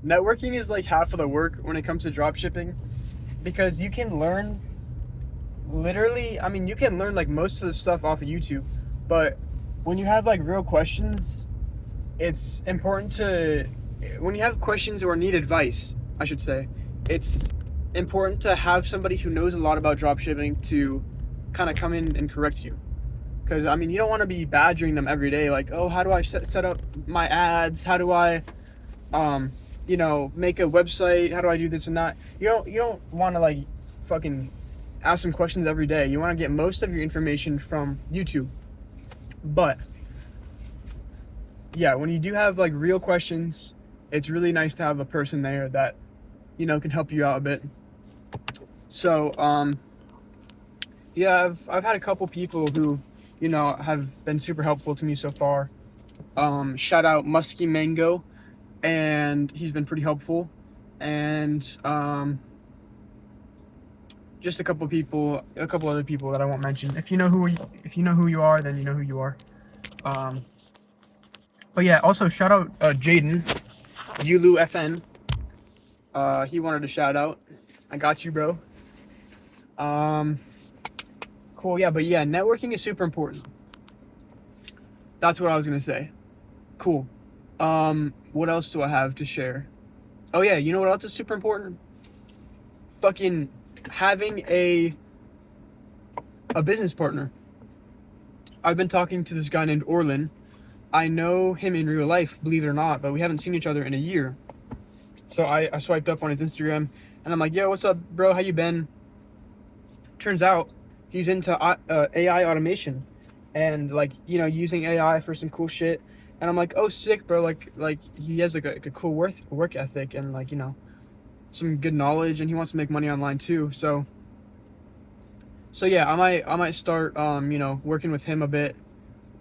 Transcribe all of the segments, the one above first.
networking is like half of the work when it comes to drop shipping, because you can learn literally, I mean, you can learn like most of the stuff off of YouTube, but when you have like real questions, it's important to, when you have questions or need advice, I should say, it's important to have somebody who knows a lot about drop shipping to kind of come in and correct you. Because, I mean, you don't want to be badgering them every day, like, oh, how do I set up my ads? How do I, um, make a website? How do I do this and that? You don't want to, like, fucking ask them questions every day. You want to get most of your information from YouTube. But, yeah, when you do have, like, real questions, it's really nice to have a person there that, can help you out a bit. So, yeah, I've had a couple people who, have been super helpful to me so far. Shout out Musky Mango, and he's been pretty helpful. And just a couple other people that I won't mention. If you know who you are, then you know who you are. But yeah, also shout out Jaden, Yulu FN. He wanted a shout out. I got you, bro. Cool, yeah, but yeah, networking is super important. That's what I was gonna say. Cool. What else do I have to share? Oh yeah, you know what else is super important? Fucking having a business partner. I've been talking to this guy named Orlin. I know him in real life, believe it or not, but we haven't seen each other in a year. So I swiped up on his Instagram, and I'm like, yo, what's up, bro? How you been? Turns out he's into AI automation and, like, using AI for some cool shit. And I'm like, oh, sick, bro. Like he has like a cool work ethic and, like, some good knowledge, and he wants to make money online too. So yeah, I might start working with him a bit,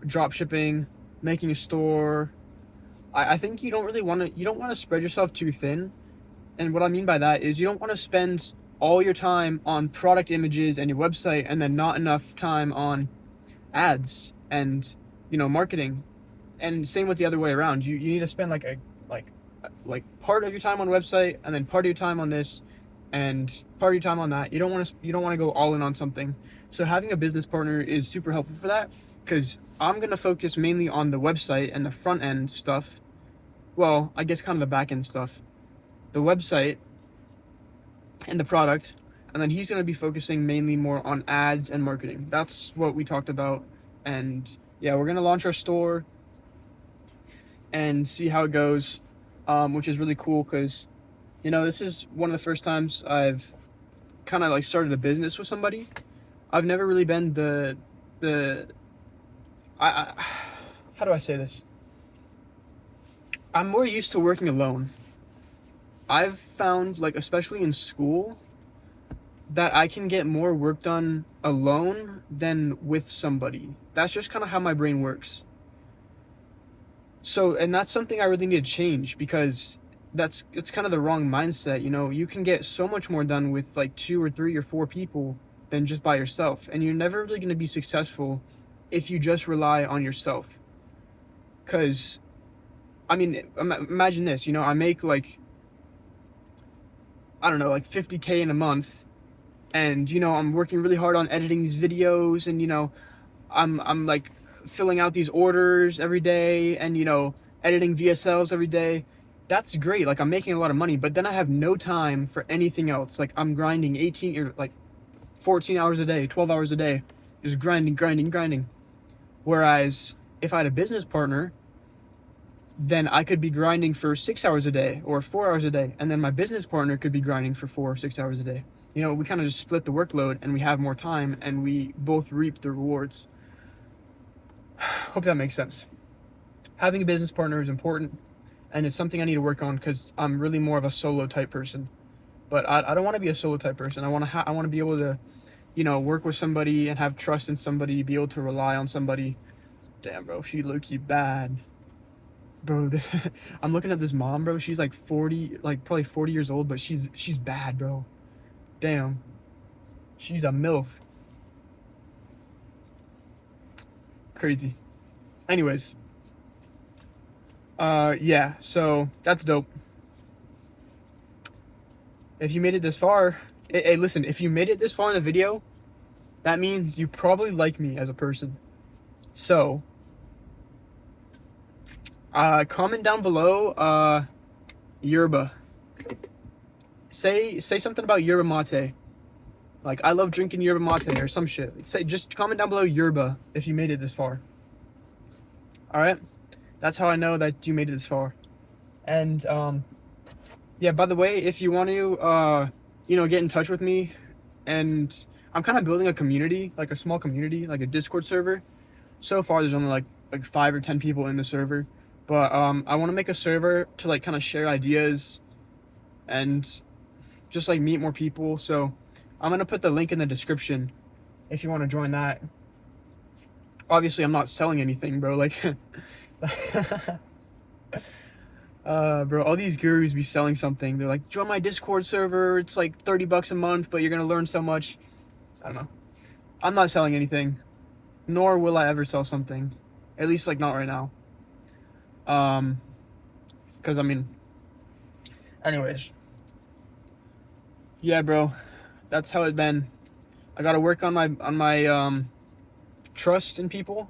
drop shipping, making a store. I think you don't want to spread yourself too thin. And what I mean by that is you don't want to spend all your time on product images and your website and then not enough time on ads and, marketing. And same with the other way around. You need to spend like part of your time on website, and then part of your time on this, and part of your time on that. You don't want to go all in on something. So having a business partner is super helpful for that, because I'm going to focus mainly on the website and the front end stuff. Well, I guess kind of the back end stuff. The website and the product, and then he's going to be focusing mainly more on ads and marketing. That's what we talked about. And yeah, we're going to launch our store and see how it goes, which is really cool, because this is one of the first times I've kind of like started a business with somebody. I've never really been the I how do I say this? I'm more used to working alone. I've found, like, especially in school, that I can get more work done alone than with somebody. That's just kind of how my brain works. So, and that's something I really need to change, because it's kind of the wrong mindset. You can get so much more done with like 2 or 3 or 4 people than just by yourself, and you're never really going to be successful if you just rely on yourself. Because, I mean, imagine this. I make like, I don't know, like 50K in a month, and I'm working really hard on editing these videos, and I'm like filling out these orders every day, and editing VSLs every day. That's great. Like, I'm making a lot of money, but then I have no time for anything else. Like, I'm grinding 18 or like 14 hours a day, 12 hours a day, just grinding. Whereas if I had a business partner, then I could be grinding for 6 hours a day or 4 hours a day, and then my business partner could be grinding for 4 or 6 hours a day. We kind of just split the workload, and we have more time, and we both reap the rewards. Hope that makes sense. Having a business partner is important, and it's something I need to work on, because I'm really more of a solo type person. But I don't want to be a solo type person. I want to be able to, work with somebody and have trust in somebody, be able to rely on somebody. Damn, bro, she low-key bad. Bro, I'm looking at this mom, bro. She's like 40, like probably 40 years old, but she's bad, bro. Damn. She's a MILF. Crazy. Anyways. Yeah, so that's dope. If you made it this far, hey, listen, if you made it this far in the video, that means you probably like me as a person. So, comment down below, yerba. Say something about yerba mate. Like, I love drinking yerba mate or some shit. Just comment down below yerba if you made it this far. Alright? That's how I know that you made it this far. And, yeah, by the way, if you want to, get in touch with me, and I'm kind of building a community, like a small community, like a Discord server. So far, there's only like 5 or 10 people in the server. But, I want to make a server to, like, kind of share ideas and just, like, meet more people. So, I'm going to put the link in the description if you want to join that. Obviously, I'm not selling anything, bro. Like, bro, all these gurus be selling something. They're like, join my Discord server. It's like $30 a month, but you're going to learn so much. I don't know. I'm not selling anything, nor will I ever sell something. At least, like, not right now. Because, I mean, anyways. Yeah, bro. That's how it's been. I got to work on my trust in people,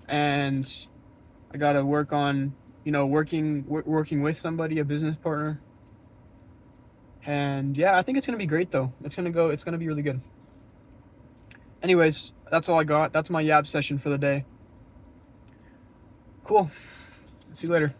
and I got to work on, working with somebody, a business partner. And yeah, I think it's going to be great though. It's going to be really good. Anyways, that's all I got. That's my yab session for the day. Cool. See you later.